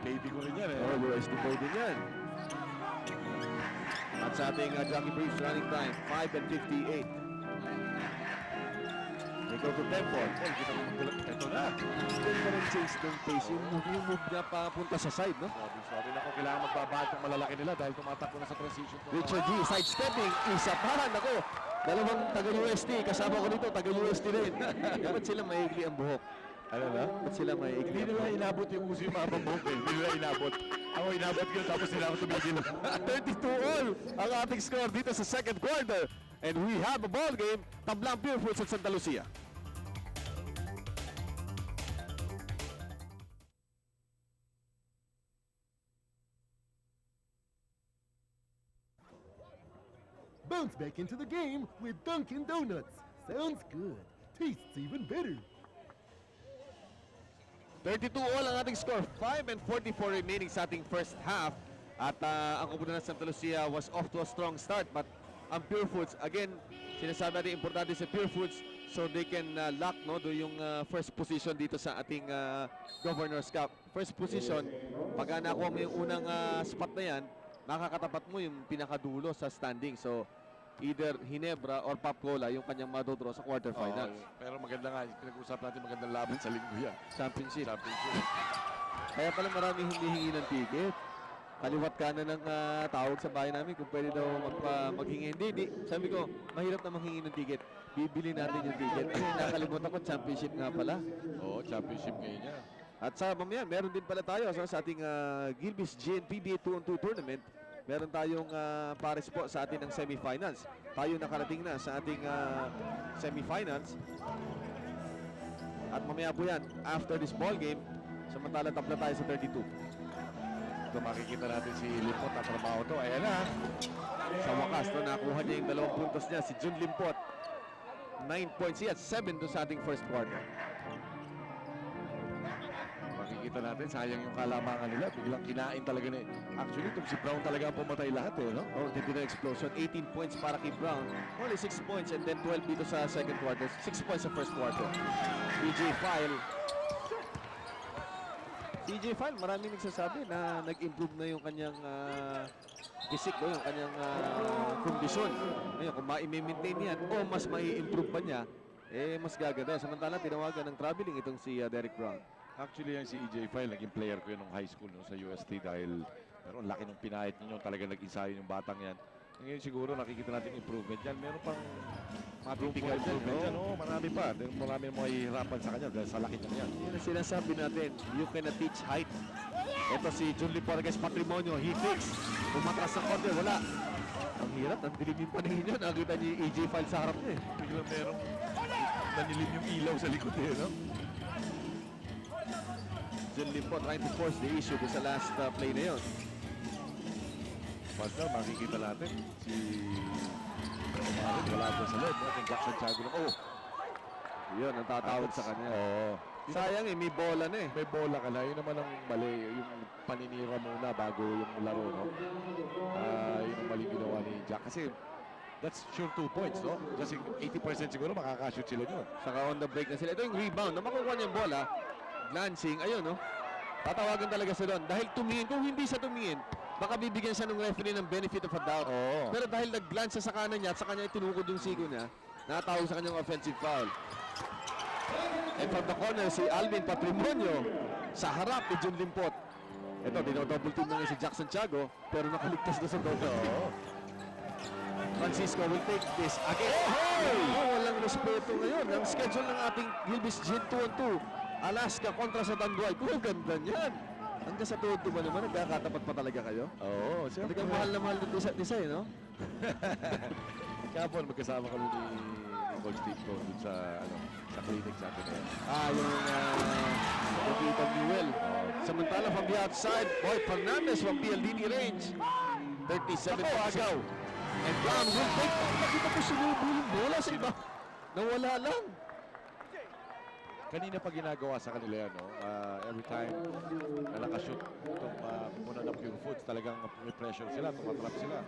Baby ko rin yan eh. Oh, USD boy din yan. At sa ating Jockey Briefs running time, 5 and 58. They go to Temple. Ito na. Doon pa rin change ng pace. Yung move niya papunta sa side, no? Sorry na ako. Kailangan magbabahat ng malalaki nila dahil tumatakbo na sa transition. Richard G, sidestepping. Isa pa. Nako, dalawang taga-UST. Kasama ko dito, taga-UST rin. Ba't sila maigli ang buhok? Ano na? Ba't sila maigli Hindi ang nila buhok? inabot yung uso yung mga buhok eh. Hindi nila inabot. Ako inabot ko tapos nila ako tumigil. 32-all ang ating score dito sa second quarter. And we have a ball game. Tablang Purefoods at Santa Lucia. Bounce back into the game with Dunkin' Donuts. Sounds good. Tastes even better. 32-all ang ating score. 5 and 44 remaining sa ating first half. At ang komunidad ng Santa Lucia was off to a strong start. But ang Pure Foods, again, sinasabi natin importante sa Pure Foods so they can lock yung first position dito sa ating Governor's Cup. First position, pag nakuha mo yung unang spot na yan, makakatapat mo yung pinakadulo sa standing. So, either Hinebra or Pop Cola yung kanyang madodraw sa quarterfinals. Pero maganda nga, pinag-usap natin magandang laban sa linggo yan. Championship. Championship. Kaya pala maraming humihingi ng ticket. Kaliwat ka na ng tawag sa bahay namin kung pwede daw maghingi. Hindi. Sabi ko, mahirap na manghingi ng ticket. Bibili natin yung ticket. Kasi nakalimutan ko, championship nga pala. Oo, championship ngayon yan. At sa mamaya, meron din pala tayo sa ating Gilbis GNPBA 2-on-2 tournament. Meron tayong pares po sa atin ng semifinals. Tayo nakarating na sa ating semifinals. At mamaya po yan, after this ball game, samantala tabla tayo sa 32. Ito makikita natin si Limpot na trabaho to. Ayan na. Sa wakas, nakuha niya yung 2 puntos niya, si Jun Limpot. 9 points siya at 7 doon sa ating first quarter. Makikita natin, sayang yung kalamangan nila. Biglang kinain talaga na. Actually, itong si Brown talaga ang pumatay lahat eh, no? Oh, dito na explosion. 18 points para kay Brown. Only 6 points and then 12 dito sa second quarter. 6 points sa first quarter. DJ File. DJ File, maraming nagsasabi na nag-improve na yung kanyang physique, yung kanyang kondisyon. Ngayon, kung ma-maintain yan o mas mai-improve pa niya, mas gaganda. Samantala, tinawagan ng traveling itong si Derek Brown. Actually, yan si EJ File, naging player ko yun nung high school no, sa UST dahil pero ang laki ng pinahit ninyo, talaga nag-ensayo yung batang yan. Ngayon siguro nakikita natin improvement yan. Meron pang matitigay improvement yan. Oo, marami pa. Marami mga hihirapan sa kanya dahil sa laki niya yan. Yan ang sinasabi natin, you cannot teach height. Ito si Jun Liporges Patrimonio, he fix. Umatras ng konti, wala. Ang hirap, ang dilim yung paningin yun. Nakita niyo yung EJ File sa harap niya. Biglang merong nanilim yung ilaw sa likod eh, no? Jun Lipo trying to force the issue sa last play na yun. Basta makikita natin si Marin wala doon sa loob. Ating Jackson Tiago lang. Oh! Yun, ang tatawag sa kanya. Oo. Sayang may bola na eh. May bola ka na. Yun naman ang mali. Yung paninira muna bago yung laro, no? Yun ang mali ginawa ni Jack. Kasi that's sure 2 points, no? Kasi 80% siguro makakashoot sila yun. Saka on the break na sila. Ito yung rebound. Na makukuha niya yung bola. Glancing. Ayun, no? Tatawagan talaga sila doon. Dahil tumingin. Kung hindi siya tumingin, baka bibigyan siya ng referee ng benefit of a doubt. Oo. Pero dahil nag-glance siya sa kanan niya at sa kanya itinukod yung sigo niya, nakatawag sa kanyang offensive foul. And from the corner, si Alvin Patrimonio sa harap ni Jun Limpot. Ito, dinodouble team na ngayon si Jackson Tiago, pero nakaligtas na sa double team. Francisco will take this again. Walang respeto ngayon. Ang schedule ng ating Gilbis Gin 2-on-2. Alaska kontra sa Tanduay. Kung ganda niyan. Hanggang sa tuhod ba naman, nagkakatapat pa talaga kayo? Oo, siyempre. Talagang mahal na mahal ng design, no? Kahapon magkasama kami ni Coach Steve ko dun sa, sa clinic sa atin. Nakikita Newell. Samantala from the outside, Boy Fernandez from PLDT range. 37 agaw. And Brown will take. Nakita ko sinubul yung bola sa iba. Nawala lang. Kanina pa ginagawa sa kanila yan, no? Every time na nakashoot itong muna ng Pure Foods, talagang may pressure sila, tumatrap sila.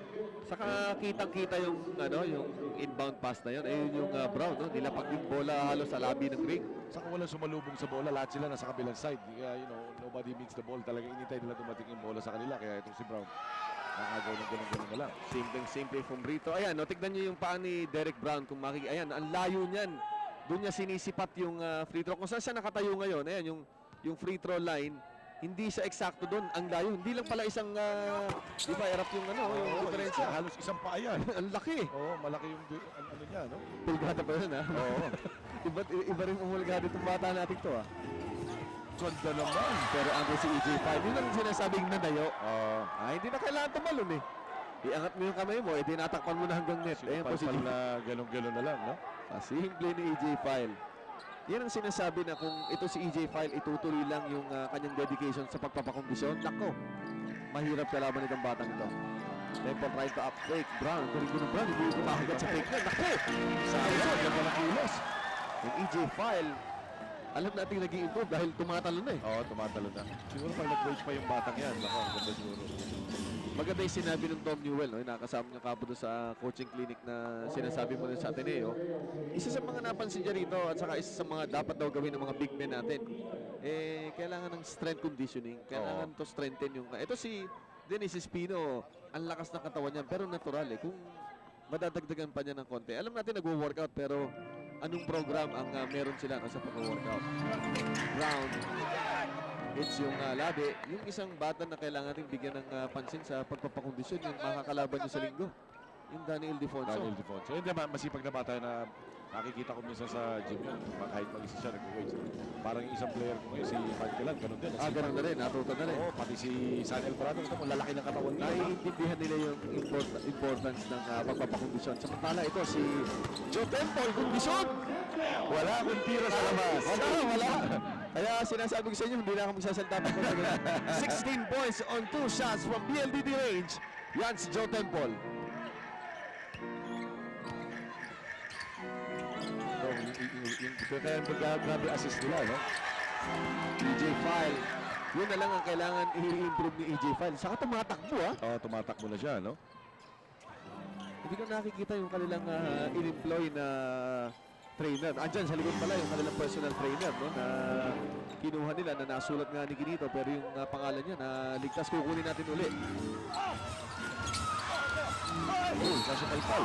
Saka kitang-kita yung yung inbound pass na yun. Ayun yung Brown, no? Nilapag yung bola halos sa labi ng ring. Saka walang sumalubong sa bola, lahat sila nasa kabilang side. Kaya, nobody meets the ball. Talagang initay nila dumating yung bola sa kanila. Kaya itong si Brown, nakagaw ng ganun-ganun na lang. Simple from Brito. Ayan, no, tignan nyo yung paa ni Derek Brown. Kung ayan, ang layo niyan. Doon niya sinisipat yung free throw. Kung saan siya nakatayo ngayon, ayan, yung free throw line, hindi siya eksakto doon. Ang layo. Hindi lang pala isang, di ba, erap yung yung diferensya. Halos isang paa yan. Ang laki. Oo, malaki yung ano niya, no? Pulgada pa yun, ha? Oo. iba rin umulgada itong bata natin to, ha? Ganda naman. Pero ang si EJ5, yun ang sinasabing nadayo. Hindi na kailangan tumalon, eh. Iangat mo yung kamay mo, natakpan mo na hanggang net. Ayan po si Sinapalpal na galong-galong na lang, no? simple ni EJ File. Yan ang sinasabi na kung ito si EJ File, itutuloy lang yung kanyang dedication sa pagpapakondisyon. Nako, mahirap kalaban itong batang ito. Temple tries to up fake. Brown, kuring-kuring Brown, hindi kumakagat sa fake na. Nako! Sayang, yan walang kilos. Yung EJ File, alam natin nag-i-improve dahil tumatalo na, eh. Oo, tumatalo na. Siguro pag nag-wage pa yung batang yan, baka ang ganda siguro. Maganda yung sinabi ng Tom Newell, no? Nakasama niya kapo doon sa coaching clinic na sinasabi mo rin sa Ateneo. Isa sa mga napansin niya rito at saka isa sa mga dapat daw gawin ng mga big men natin, kailangan ng strength conditioning. Kailangan to strengthen yung... Ito si Dennis Espino, ang lakas ng katawan niya, pero natural, eh. Kung madadagdagan pa niya ng konti. Alam natin nagwo-workout, pero anong program ang meron sila sa pag-workout? Brown. It's yung labi, yung isang bata na kailangan natin bigyan ng pansin sa pagpapakondisyon, yung makakalaban nyo sa linggo. Yung Daniel Defonso. Daniel Defonso. Hindi, masipag na bata na nakikita ko minsan sa gym yun. Kahit mag-isa siya, nag-weights. Parang yung isang player ko ngayon, si Pankelan, ganun din. Ganun na rin, natuto na rin. Oo, pati si San Alvarado, ito mo, lalaki ng katawan nila. Naiintindihan nila yung importance ng pagpapakondisyon. Samantala ito si Joe Temple, kondisyon! Wala akong tira sa labas. Wala. Kaya sinasabi ko sa inyo, hindi na ako magsasalta pa. 16 points on 2 shots from BLDD range. Yan si Joe Temple. Kaya grabe assist nila, no? EJ File. Yun na lang ang kailangan i-improve ni EJ File. Saka tumatakbo, ha? Oo, tumatakbo na siya, no? Hindi ko nakikita yung kanilang in-employ na trainer. Andyan sa likod pala yung kanilang personal trainer, no? Na kinuha nila na nasulat nga ni Ginito, pero yung pangalan niya na ligtas, kukunin natin ulit. Kaso palpal.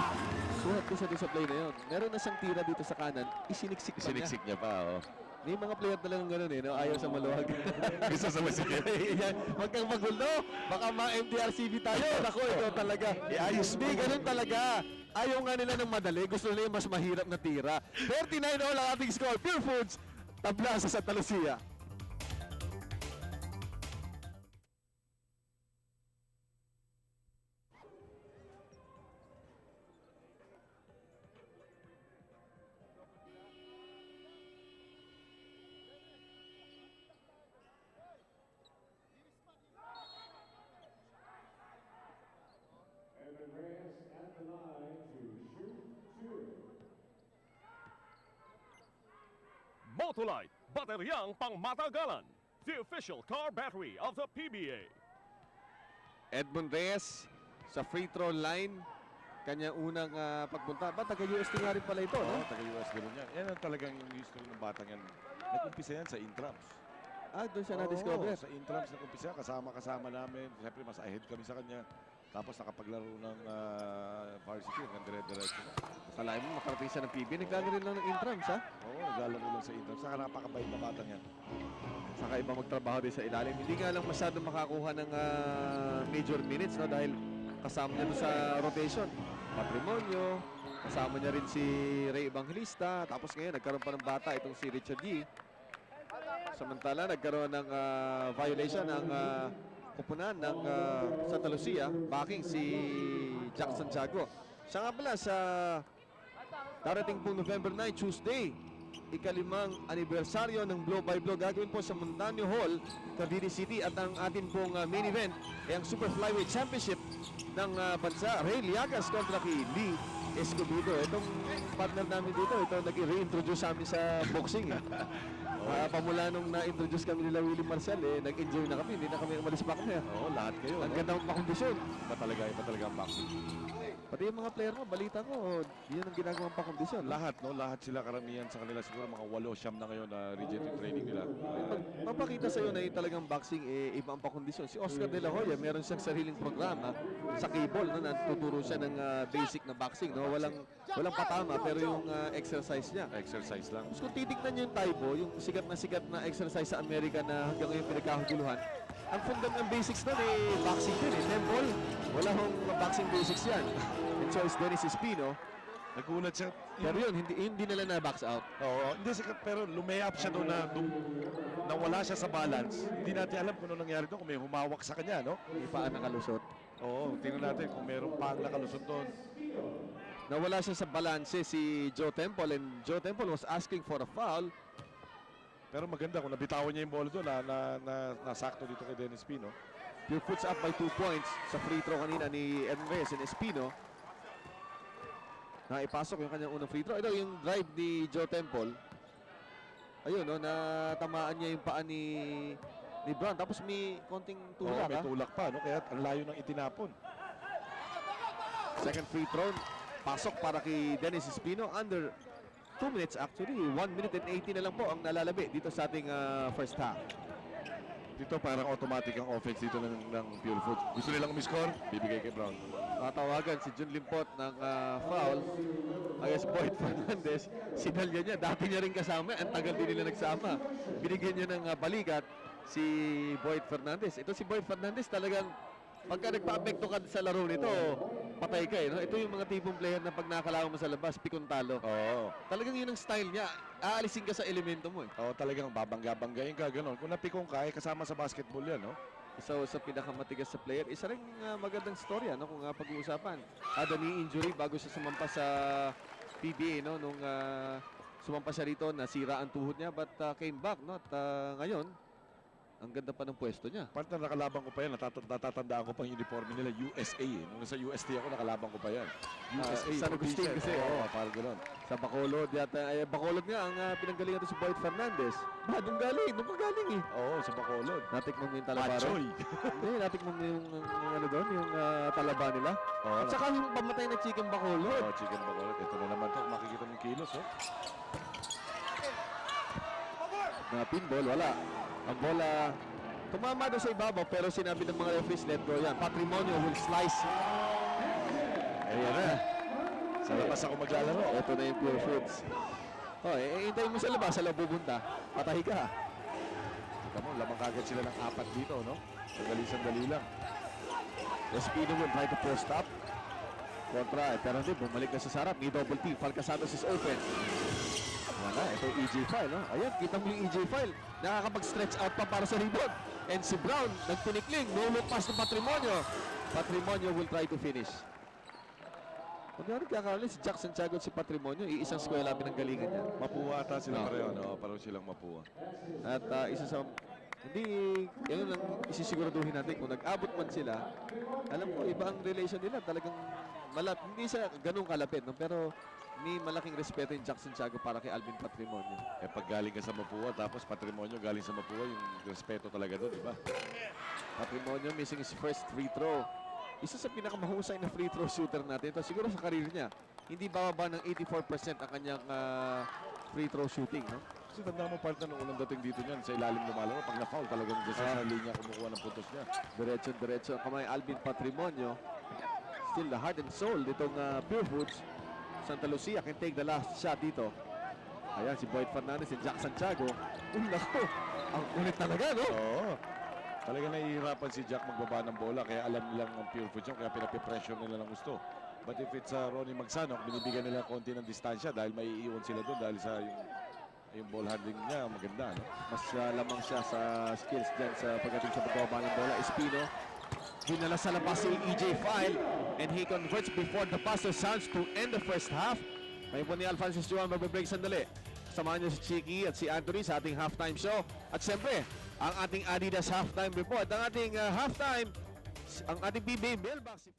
Suhat ko sa play na yun. Meron na siyang tira dito sa kanan, isiniksik pa niya. Siniksik niya pa, oh. May mga player talagang gano'n, eh, no? Ayaw sa maluwag. Gusto sa masikip. Huwag kang magulo. Baka ma-MDRCB tayo. Naku, ito talaga. Ayos. Hindi, ganun talaga. Ayaw nga nila ng madali. Gusto nila yung mas mahirap na tira. 39 all ang ating score. Pure Foods, tabla sa Santa Lucia. Motolite, bateryang pangmatagalan. The official car battery of the PBA. Edmond Reyes sa free throw line. Kanya unang pagpunta. Ba, taga-UST nga rin pala ito, no? Oo, taga-US ganun yan. Yan ang talagang yung history ng batang yan. Nag-umpisa yan sa Intrams. Doon siya na-discover. Sa Intrams nag-umpisa, kasama namin. Siyempre, mas ahead kami sa kanya. Tapos nakapaglaro ng varsity hanggang dire-diretso na. Kalahin mo makarating siya ng PB. Naglalaro lang ng intrams, ha? Oo, naglalaro lang sa Inter. Saka napakabait na bata niyan. Saka iba magtrabaho din sa ilalim. Hindi nga lang masyado makakuha ng major minutes, no? Dahil kasama niya doon sa rotation. Patrimonio, kasama niya rin si Ray Evangelista. Tapos ngayon, nagkaroon pa ng bata itong si Richard Yee. Samantala, nagkaroon ng violation ng kupunan ng Santa Lucia. Backing si Jack Santiago. Siya nga pala sa darating pong November 9, Tuesday, ikalimang anibersaryo ng Blow by Blow gagawin po sa Montaño Hall, Cavite City, at ang atin pong main event ay ang Super Flyweight Championship ng bansa. Ray Liagas kontra kay Lee Escobedo. Itong partner namin dito, ito nag-reintroduce sa amin sa boxing. Pamula nung na-introduce kami nila Willie Marcel, nag-enjoy na kami, hindi na kami umalis pa kami. Oo, lahat kayo. Ang ganda ng pakondisyon. Iba talaga ang boxing. Pati yung mga player mo, balita ko, yun ang ginagawang pakondisyon. Lahat, no? Lahat sila karamihan sa kanila. Siguro mga 8-9 na ngayon na rigid yung training nila. Papakita sa'yo na yung talagang boxing, iba ang pakondisyon. Si Oscar De La Hoya, meron siyang sariling programa sa cable, no? Natuturo siya ng basic na boxing, no? Walang patama, pero yung exercise niya. Exercise lang. Tapos kung titignan niyo yung Taibo, yung sikat na exercise sa Amerika na hanggang ngayon pinagkakaguluhan, ang fundam ng basics nun boxing din Temple, wala hong boxing basics yan. And so is Dennis Espino. Nagulat siya. Pero yun, hindi nila na-box out. Oo, hindi sikat, pero lumayap siya doon na nawala siya sa balance. Hindi natin alam kung ano nangyari doon, kung may humawak sa kanya, no? May paan nakalusot. Oo, tingnan natin kung mayroong paang nakalusot doon. Nawala siya sa balanse si Joe Temple, and Joe Temple was asking for a foul. Pero maganda kung nabitawan niya yung bola doon nasakto dito kay Dennis Espino. Pure puts up by 2 points sa free throw kanina ni Enres and Espino. Naipasok yung kanyang unang free throw. Ito yung drive ni Joe Temple. Ayun, no, natamaan niya yung paa ni Brown. Tapos may konting tulak, may tulak pa, no? Kaya ang layo ng itinapon. Second free throw. Pasok para kay Dennis Espino. Under 2 minutes actually. 1 minute and 18 na lang po ang nalalabi dito sa ating first half. Dito parang automatic ang offense dito ng Pure Foods. Gusto nilang umiscore, bibigay kay Brown. Tatawagan si Jun Limpot ng foul. Ayos Boyd Fernandez. Sinalya niya. Dati niya rin kasama. Ang tagal din nila nagsama. Binigyan niya ng balikat si Boyd Fernandez. Ito si Boyd Fernandez talagang pagka nagpa-apekto ka sa laro nito, patay ka no? Ito yung mga tipong player na pag nakalawan mo sa labas, pikon talo. Oo. Talagang yun ang style niya. Aalisin ka sa elemento mo Oo, talagang babangga-banggayin ka, gano'n. Kung napikong ka, kasama sa basketball yan, no? Isa sa pinakamatigas sa player. Isa rin magandang storya, no, kung pag-uusapan. Ada knee injury bago siya sumampa sa PBA, no, nung sumampa siya rito, nasira ang tuhod niya, but came back, no, at ngayon, ang ganda pa ng pwesto niya. Partner, nakalaban ko pa yan. Natatandaan ko pa yung uniforme nila, USA eh. Nung nasa UST ako, nakalaban ko pa yan. USA. San Agustin kasi. Oo, parang gano'n. Sa Bacolod yata. Bacolod nga ang pinanggalingan ito si Boyd Fernandez. Doon galing. Doon galing eh. Oo, sa Bacolod. Natikman mo yung talabaro. Machoy. Hindi, natikman mo yung ano doon, yung talaba nila. Oo, At saka yung pamatay na chicken Bacolod. Oo, chicken Bacolod. Ito na naman to. Makikita mo yung kilos, oh. Na pinball, wala. Ang bola tumama doon sa ibabaw pero sinabi ng mga referees, let go yan. Patrimonio will slice. Ayan na. Sa labas ako maglalaro. Ito na yung Pure Foods. Hintayin mo sa labas, sa loob pupunta. Patahi ka. Kita mo, lamang kagad sila ng 4 dito, no? Sandali lang. Espino will try to post up. Kontra, pero hindi, bumalik na sa sarap. May double team. Falcasanos is open. Wala, ito yung EJ file, no? Ayan, kita mo yung EJ file. Nakakapag-stretch out pa para sa rebound. And si Brown, nagtinikling. No look pass ng Patrimonio. Patrimonio will try to finish. Kung nga nagkakaroon, si Jack Santiago at si Patrimonio, iisang eskwela pinanggalingan niya. Mapuwa ata sila pareho, no? Parang silang mapuwa. At isa sa, hindi, yun lang isisiguraduhin natin kung nag-abot man sila, alam ko, iba ang relation nila. Talagang hindi siya ganun kalapit, no? Pero may malaking respeto yung Jack Santiago para kay Alvin Patrimonio. Pag galing ka sa Mapua, tapos Patrimonio galing sa Mapua, yung respeto talaga doon, di ba? Patrimonio missing his first free throw. Isa sa pinakamahusay na free throw shooter natin ito. Siguro sa karir niya, hindi bababa ng 84% ang kanyang free throw shooting, no? Kasi tanda mo, partner, nung unang dating dito niyan, sa ilalim lumalaro, pag na-foul talagang dyan sa linya kumukuha ng puntos niya. Diretso ang kamay Alvin Patrimonio. Still the heart and soul nitong Pure Foods. Santa Lucia can take the last shot dito. Ayan, si Boyd Fernandez and Jack Santiago. Uy, naku. Ang ulit talaga, no? Oo. Talaga nahihirapan si Jack magbaba ng bola kaya alam nilang ang Pure Foods yun kaya pinapipressure nila ng gusto. But if it's Ronnie Magsanok, binibigyan nila konti ng distansya dahil may iiwan sila doon dahil sa yung ball handling niya maganda, no? Mas lamang siya sa skills dyan sa pagdating sa pagbaba ng bola. Espino, dinala sa labas si EJ File and he converts before the Pastor Sounds to end the first half. May po ni Alphonsus Joan magbibreak sandali. Kasamahan niyo si Chiki at si Anthony sa ating halftime show. At siyempre, ang ating Adidas halftime report. Ang ating halftime, ang ating PBA mailbox.